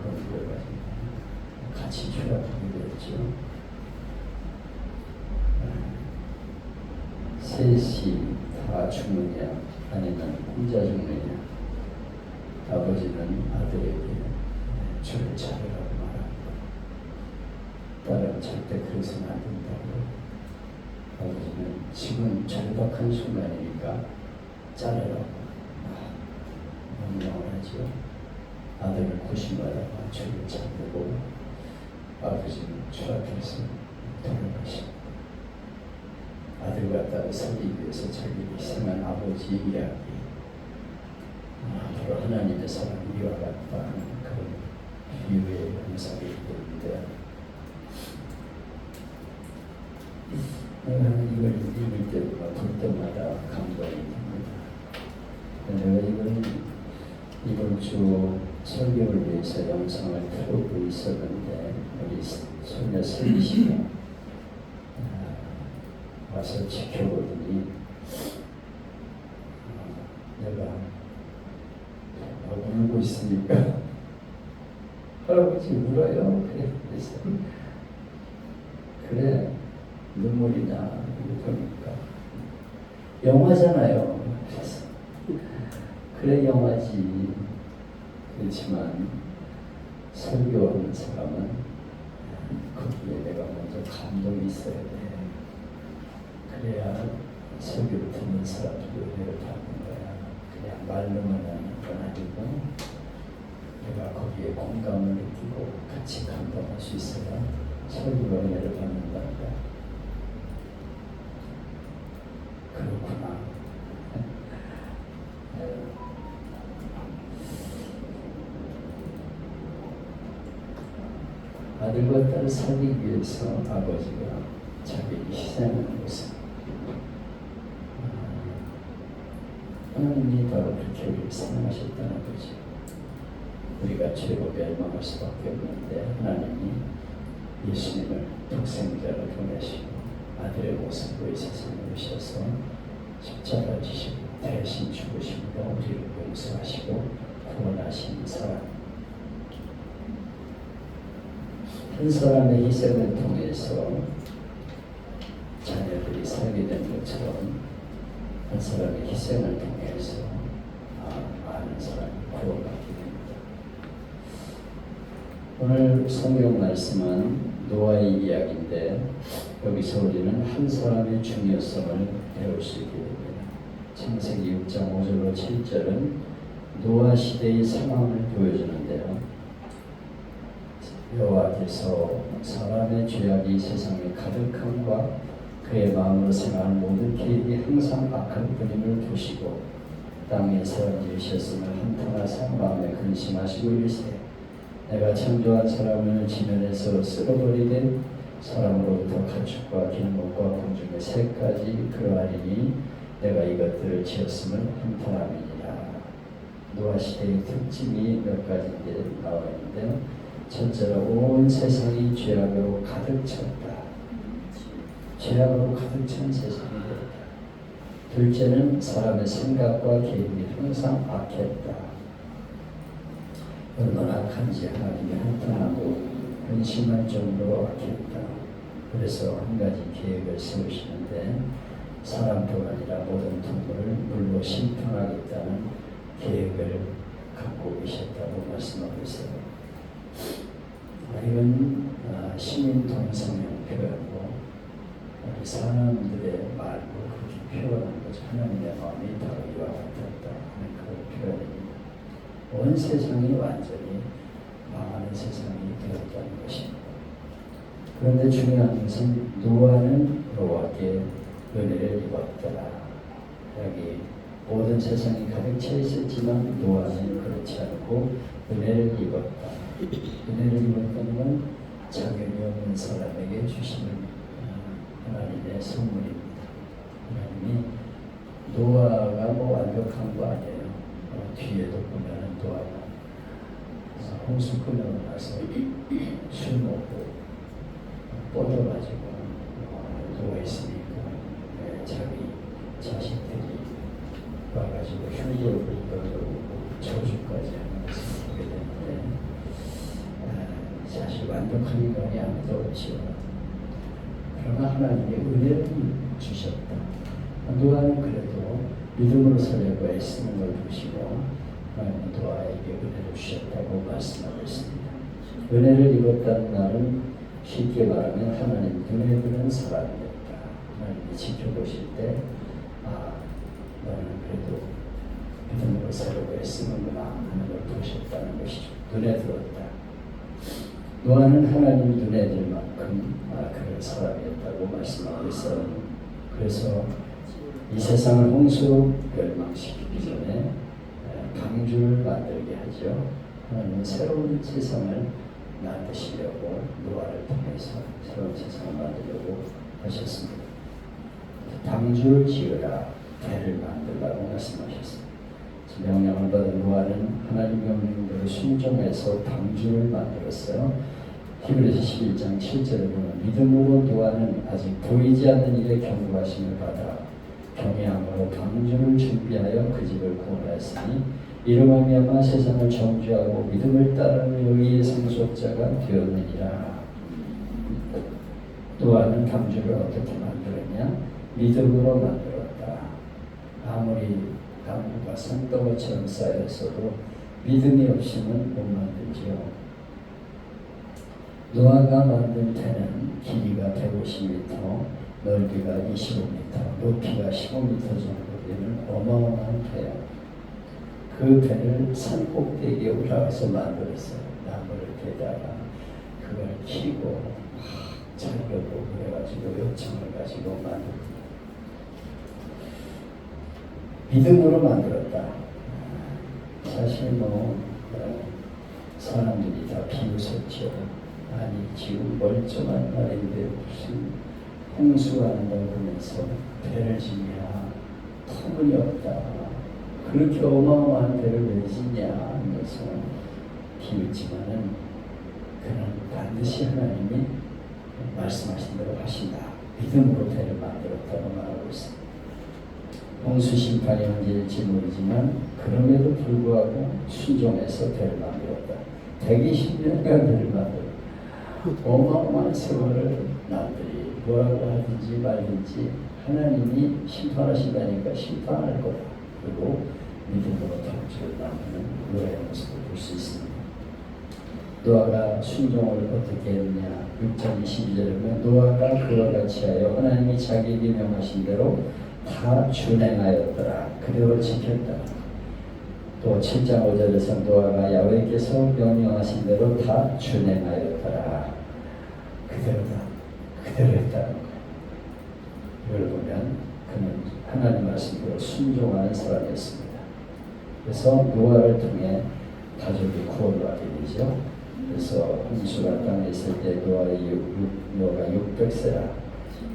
건드려가지고 같이 추락하게 되었죠. 셋이 다 죽느냐 아니면 혼자 죽느냐. 아버지는 아들에게 저를 자르라고 말합니다. 딸은 절대 그래서는 안 된다고. 아버지는 지금 절박한 순간이니까 자르라고 명령을 하죠. 아들을 고심하다가 저를 자르고 아버지는 추락해서 돌아가십니다. 아들과 딸을 살리기 위해서 자기를 희생한 아버지의 이야기, 바로 하나님의 사랑이 이와 같다 하는 그런 비유의 형상이 있는데, 내가 이걸 읽을 때마다 볼 때마다 감동이 됩니다. 내가 이번 주 설교를 위해서 영상을 틀고 있었는데 우리 손녀 슬기 씨가 와서 지켜보더니 내가 울고 있으니까 할아버지 울어요. 그래 눈물이 나. 그러니까 영화잖아요. 그래서 그래 영화지. 그렇지만 설교하는 사람은 거기에 내가 먼저 감동이 있어야 돼. 그래야 설교를 듣는 사람들이 은혜를 받는 거야. 그냥 말로만 하는 건 아니고 내가 거기에 공감을 느끼고 같이 감동할 수 있어야 설교가 은혜를 받는다는 거야. 그렇구나. 아들과 딸을 살리기 위해서 아버지가 자기를 희생하는 모습. 하나님이 바로 그렇게 우리를 사랑하셨다는 거죠. 우리가 죄로 멸망할 수밖에 없는데 하나님이 예수님을 독생자를 보내시고 아들의 모습으로 이 세상에 오셔서 십자가 지시고 대신 죽으심으로 우리를 용서하시고 구원하신 사람. 한 사람의 희생을 통해서 자녀들이 살게 된 것처럼 한 사람의 희생을 통해서 많은 사람이 구원받게 됩니다. 오늘 성경 말씀은 노아의 이야기인데 여기서 우리는 한 사람의 중요성을 배울 수 있게 됩니다. 창세기 6장 5절로 7절은 노아 시대의 상황을 보여주는데요. 여호와께서 사람의 죄악이 세상에 가득함과 그의 마음으로 생각하는 모든 계획이 항상 악한 뿐임을 보시고 땅에 사람 지으셨음을 한탄하사 마음에 근심하시고 이르시되 내가 창조한 사람을 지면에서 쓸어버리되 사람으로부터 가축과 길목과 공중의 새까지 그러하리니 내가 이것들을 지었음을 한탄함이니라. 노아 시대의 특징이 몇 가지인데 나와 있는데, 첫째로 온 세상이 죄악으로 가득 찼다. 죄악으로 가득 찬 세상이 되었다. 둘째는 사람의 생각과 계획이 항상 악했다. 얼마나 악한지 하나님이 한탄하고 근심할 정도로 악했다. 그래서 한 가지 계획을 세우시는데 사람뿐 아니라 모든 동물을 물로 심판하겠다는 계획을 갖고 계셨다고 말씀하고 있어요. 이건 시민 동성형 표현으로 우리 사람들의 말로 그렇게 표현한 거죠. 하나님의 마음이 바로 이와 같았다 하는 그 표현입니다. 온 세상이 완전히 망하는 세상이 되었다는 것입니다. 그런데 중요한 것은 노아는 여호와께 은혜를 입었더라. 여기 모든 세상이 가득 차 있었지만 노아는 그렇지 않고 은혜를 입었다. 은혜를 입었다는 건 자격이 없는 사람에게 주시는 하나님의 선물입니다. 하나님이 노아가 완벽한 거 아니에요. 뒤에도 보면 노아가 홍수 끝나고 나서 술 먹고 뻗어가지고 누워있으니까 자기 자식들이 와가지고 흉도를 저주까지 하면서 보게 되는데 완벽한 인간이 아무도 없지요. 그러나 하나님이 은혜를 주셨다. 노아는 그래도 믿음으로 살려고 애쓰는 걸 보시고 하나님은 노아에게 은혜를 주셨다고 말씀하고 있습니다. 은혜를 입었다는 말은 쉽게 말하면 하나님 눈에 드는 사람이었다. 하나님이 지켜보실 때 너는 그래도 믿음으로 살려고 애쓰는구나 하는 걸 보셨다는 것이죠. 눈에 들었다. 노아는 하나님 눈에 들 만큼 그런 사람이었다고 말씀하고 있어요. 그래서 이 세상을 홍수로 멸망시키기 전에 방주를 만들게 하죠. 하나님은 새로운 세상을 만드시려고 노아를 통해서 새로운 세상을 만들려고 하셨습니다. 방주를 지으라, 배를 만들라고 말씀하셨습니다. 명령을 받은 노아는 하나님 명령대로 순종해서 방주를 만들었어요. 히브리서 11장 7절에 보면 믿음으로 노아는 아직 보이지 않는 일에 경고하심을 받아 경외함으로 방주를 준비하여 그 집을 구원하였으니 이로 말미암아 세상을 정죄하고 믿음을 따르는 의의 상속자가 되었느니라. 노아는 방주를 어떻게 만들었냐? 믿음으로 만들었다. 아무리 나무가 산더미처럼 쌓였어도 믿음이 없이는 못 만들지요. 노아가 만든 배는 길이가 150m, 넓이가 25m, 높이가 15m 정도 되는 어마어마한 배야. 그 배를 산 꼭대기에 올라가서 만들었어요. 나무를 대다가 그걸 키고 자르고 그래가지고 요청을 가지고 만들었어요. 믿음으로 만들었다. 사실 사람들이 다 비웃었죠. 아니 지금 멀쩡한 날인데 무슨 홍수가 난다고 보면서 배를 지냐, 터무니없다. 그렇게 어마어마한 배를 왜 지냐 하면서 비웃지만은 그는 반드시 하나님이 말씀하신 대로 하신다. 믿음으로 배를 만들었다고 말하고 있습니다. 홍수 심판이 언제일지 모르지만 그럼에도 불구하고 순종해서 배를 만들었다. 120년간 배를 만들었다. 어마어마한 세월을 남들이 뭐라고 하든지 말든지 하나님이 심판하신다니까 심판할 거다. 그리고 믿음으로 방주를 만드는 노아의 모습을 볼 수 있습니다. 노아가 순종을 어떻게 했느냐. 6장 22절에 보면 노아가 그와 같이 하여 하나님이 자기에게 명하신 대로 다 준행하였더라. 그대로 지켰다. 또 7장 5절에서 노아가 야훼께서 명령하신 대로 다 준행하였더라. 그대로다. 그대로 했다는 거예요. 이걸 보면 그는 하나님 말씀대로 순종하는 사람이었습니다. 그래서 노아를 통해 가족이 구원받게 되죠. 그래서 홍수가 땅에 있을 때 노아가 600세라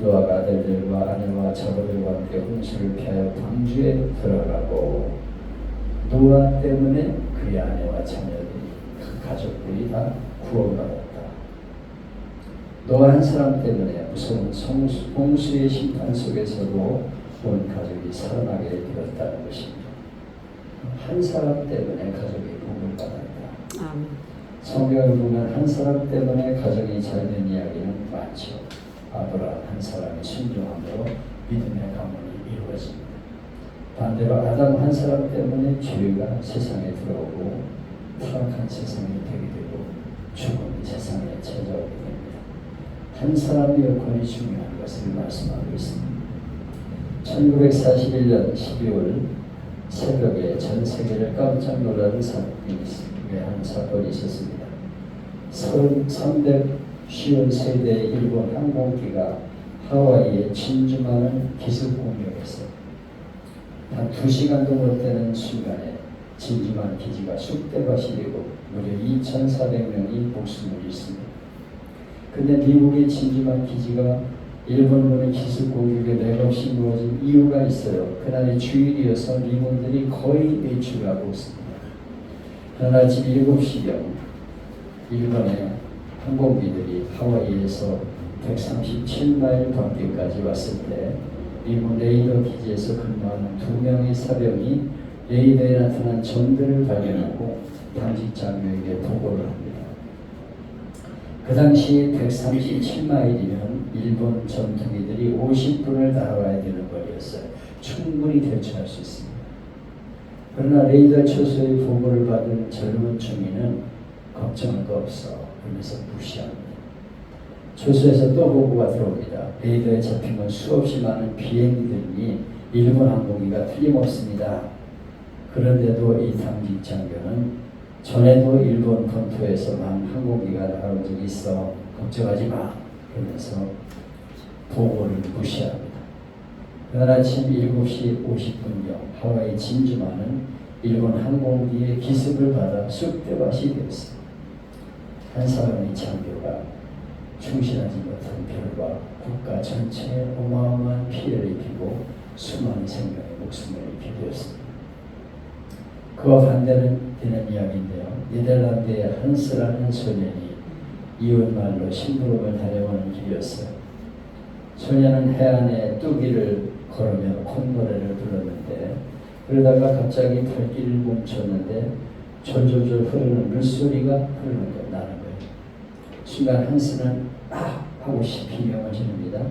노아가 아들들과 아내와 자녀들과 함께 홍수를 피하여 방주에 들어가고 노아 때문에 그의 아내와 자녀들이 그 가족들이 다 구원받았다. 노아 한 사람 때문에 무서운 홍수의 심판 속에서도 온 가족이 살아나게 되었다는 것입니다. 한 사람 때문에 가족이 복을 받았다. 성경을 보면 한 사람 때문에 가정이 잘 된 이야기는 많죠. 아브라함 한 사람이 순종함으로 믿음의 가문이 이루어집니다. 반대로 아담 한 사람 때문에 죄가 세상에 들어오고 타락한 세상이 되게 되고 죽음이 세상에 찾아오게 됩니다. 한 사람의 여건이 중요한 것을 말씀하고 있습니다. 1941년 12월 새벽에 전 세계를 깜짝 놀라는 한 사건이 있었습니다. 350세대의 일본 항공기가 하와이에 진주만을 기습 공격했어요. 단 2시간도 못 되는 순간에 진주만 기지가 쑥대밭이 되고 무려 2,400명이 목숨을 잃습니다. 근데 미국의 진주만 기지가 일본군의 기습 공격에 맥없이 무너진 이유가 있어요. 그날이 주일이어서 미군들이 거의 외출하고 있습니다. 그날 아침 7시경 일본의 항공기들이 하와이에서 137마일 밖에까지 왔을 때 미국 레이더 기지에서 근무하는 2명의 사병이 레이더에 나타난 점들을 발견하고 당직 장교에게 보고를 합니다. 그 당시 137마일이면 일본 전투기들이 50분을 날아와야 되는 거리였어요. 충분히 대처할 수 있습니다. 그러나 레이더 초소의 보고를 받은 젊은 중위는 걱정할 거 없어 그러면서 무시합니다. 초소에서 또 보고가 들어옵니다. 레이더에 잡힌 건 수없이 많은 비행기들이 일본 항공기가 틀림없습니다. 그런데도 이 당직 장교는 전에도 일본 본토에서 많은 항공기가 날아온 적이 있어 걱정하지 마 그러면서 보고를 무시합니다. 그날 아침 7시 50분경 하와이 진주만은 일본 항공기의 기습을 받아 쑥대밭이 되었습니다. 한 사람의 장교가 충실하지 못한 별과 국가 전체에 어마어마한 피해를 입히고 수많은 생명의 목숨을 잃게 되었습니다. 그와 반대는 되는 이야기인데요. 네덜란드의 한스라는 소년이 이웃말로 심부름을 다녀오는 길이었어요. 소년은 해안에 뚜기를 걸으며 콧노래를 불렀는데 그러다가 갑자기 발길을 멈췄는데 졸졸졸 흐르는 물소리가 나는 거예요. 순간 한스는 하고 비명을 지릅니다.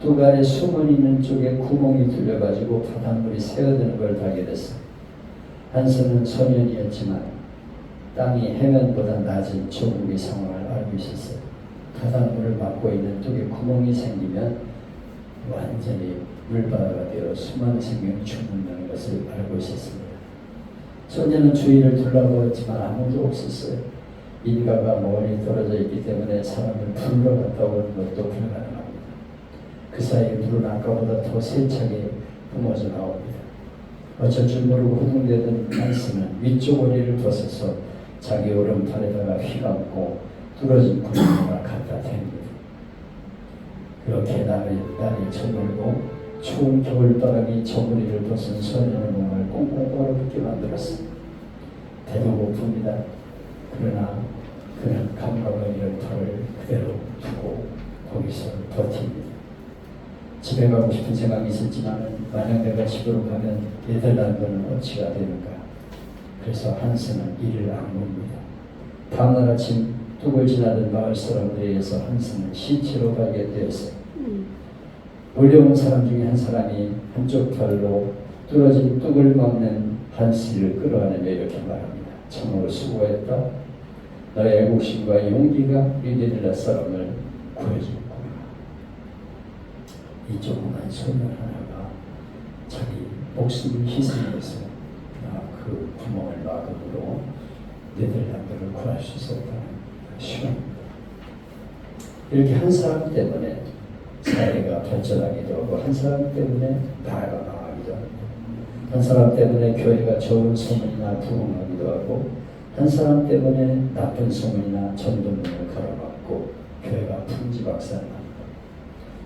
뚜갈에 숨어 있는 쪽에 구멍이 뚫려가지고 바닷물이 새어드는 걸 발견했어요. 한스는 소년이었지만 땅이 해면보다 낮은 조국의 상황을 알고 있었어요. 바닷물을 막고 있는 뚝에 구멍이 생기면 완전히 물바다가 되어 수많은 생명이 죽는다는 것을 알고 있었습니다. 소년은 주위를 둘러보았지만 아무도 없었어요. 인가가 멀리 떨어져 있기 때문에 사람을 불러 갔다 오는 것도 불가능합니다. 그 사이에 물은 아까보다 더 세차게 뿜어져 나옵니다. 어쩔 줄 모르고 후둥대던 한스는 위쪽 허리를 벗어서 자기 오른팔에다가 휘감고 뚫어진 구멍에다 갖다 댑니다. 그렇게 날이 저물고 추운 겨울바람이 저고리를 벗은 소년의 몸을 꽁꽁 얼어붙게 만들었습니다. 배도 고픕니다. 그러나 그는 감각을 잃은 털을 그대로 두고 거기서 버팁니다. 집에 가고 싶은 생각이 있었지만 만약 내가 집으로 가면 네덜란드는 어찌가 되는가. 그래서 한스는 이를 악물입니다. 다음날 아침 뚝을 지나던 마을 사람들에 의해서 한스는 시체로 발견되었어요. 몰려온 사람 중에 한 사람이 한쪽 팔로 뚫어진 뚝을 막는 한스를 끌어안으며 이렇게 말합니다. 참으로 수고했다. 너의 애국심과 용기가 네덜란드 사람을 구해줬구나. 이 조그만 소년 하나가 자기 목숨을 희생해서 그 구멍을 막음으로 네덜란드를 구할 수 있었다는 시간입니다. 이렇게 한 사람 때문에 사회가 발전하기도 하고 한 사람 때문에 나라가 망하기도 하고 한 사람 때문에 교회가 좋은 소문이나 부흥하기도 하고 한 사람 때문에 나쁜 소문이나 전도문을 가로막고 교회가 풍지박산합니다.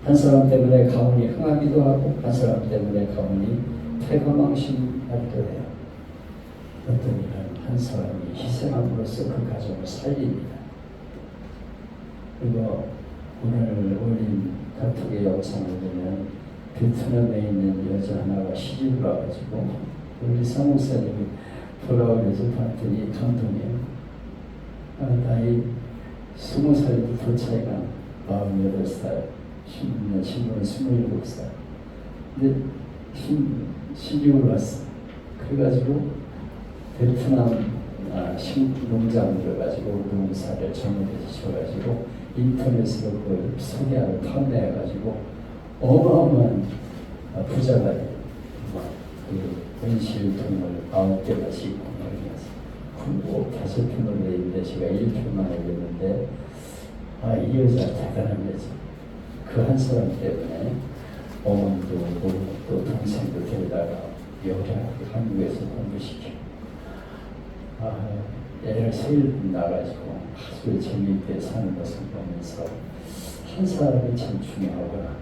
한 사람 때문에 가문이 흥하기도 하고 한 사람 때문에 가문이 패거망신하기도 해요. 어떤 이는 한 사람이 희생함으로써 그 가정을 살립니다. 그리고 오늘 올린 카톡의 영상을 보면 베트남에 있는 여자 하나가 시집을 와가지고 우리 사목사님이 돌아오면서 봤더니 감동이에요. 나이 20살도 더 차이가 48살, 신부는 27살. 근데 시집을 왔어. 그래가지고 베트남 농장을 들어가지고 농사를 전문에서 지어가지고 인터넷으로 그걸 소개하고 판매해가지고 어마어마한 부자가 돼요. 그 원시일 동물 9개가 지고 뭐 5편으로 돼 있는데 제가 1편만 읽었는데 이 여자 대단한 여자. 그 한 사람 때문에 어머니도 또 동생도 데려다가 여자하고 한국에서 공부시키고 애를 세일 나가지고 아주 재미있게 사는 것을 보면서 한 사람이 참 중요하구나.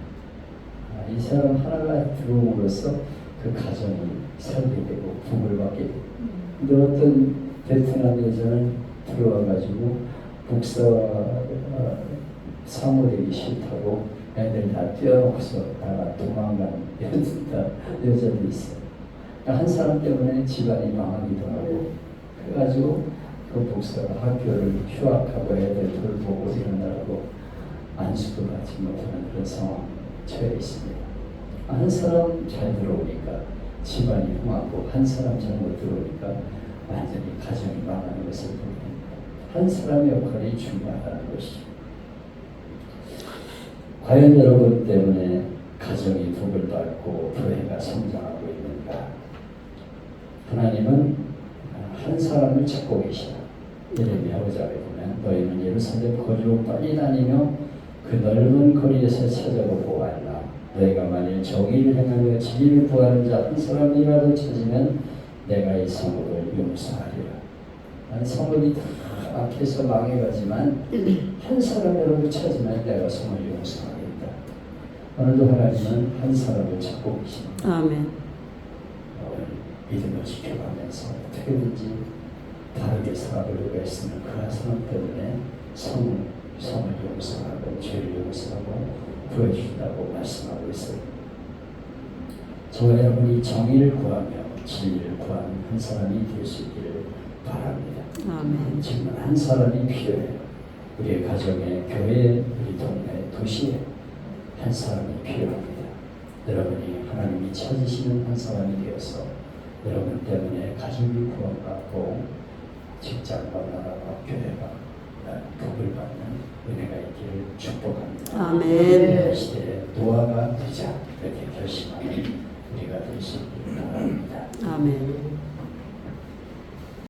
이 사람 하나가 들어옴으로써 그 가정이 살게 되고 복을 받게 되고. 근데 어떤 베트남 여자는 들어와가지고 목사와 사모되기 싫다고 애들 다 떼어놓고서 다 도망가는 여자도 있어요. 한 사람 때문에 집안이 망하기도 하고 그래가지고 그 목사가 학교를 휴학하고 애들 돌보고 일어나고 안수도 받지 못하는 그런 상황에 처해 있습니다. 한 사람 잘 들어오니까 집안이 흥하고 한 사람 잘못 들어오니까 완전히 가정이 망하는 것을 보게 됩니다. 한 사람의 역할이 중요하다는 것이죠. 과연 여러분 때문에 가정이 복을 받고 교회가 성장하고 있는가? 하나님은 한 사람을 찾고 계시다. 예레미야 5장에 보면 너희는 예루살렘 거리로 빨리 다니며 그 넓은 거리에서 찾아보고 알라. 너희가 만일 정의를 행하며 진리를 구하는 자 한 사람이라도 찾으면 내가 이 성읍을 용서하리라. 성읍이 다 악해서 망해가지만 한 사람이라도 찾으면 내가 성을 용서하겠다. 오늘도 하나님은 한 사람을 찾고 계십니다. 아멘. 믿음을 지켜가면서 어떻게든지 다르게 살아보려고 했으면 그 한 사람 때문에 성을 용서하고 죄를 용서하고 구해준다고 말씀하고 있어요. 저와 여러분이 정의를 구하며 진리를 구하는 한 사람이 될 수 있기를 바랍니다. 아멘. 지금 한 사람이 필요해요. 우리의 가정에, 교회에, 우리 동네, 도시에 한 사람이 필요합니다. 여러분이 하나님이 찾으시는 한 사람이 되어서 여러분 때문에 가족이 구원받고 직장과 나라와 교회가 복을 받는 은혜가 있기를 축복합니다. 아멘. 이 시대에 노아가 되자 이렇게 결심하는 우리가 될 수 있기를 바랍니다. 아멘.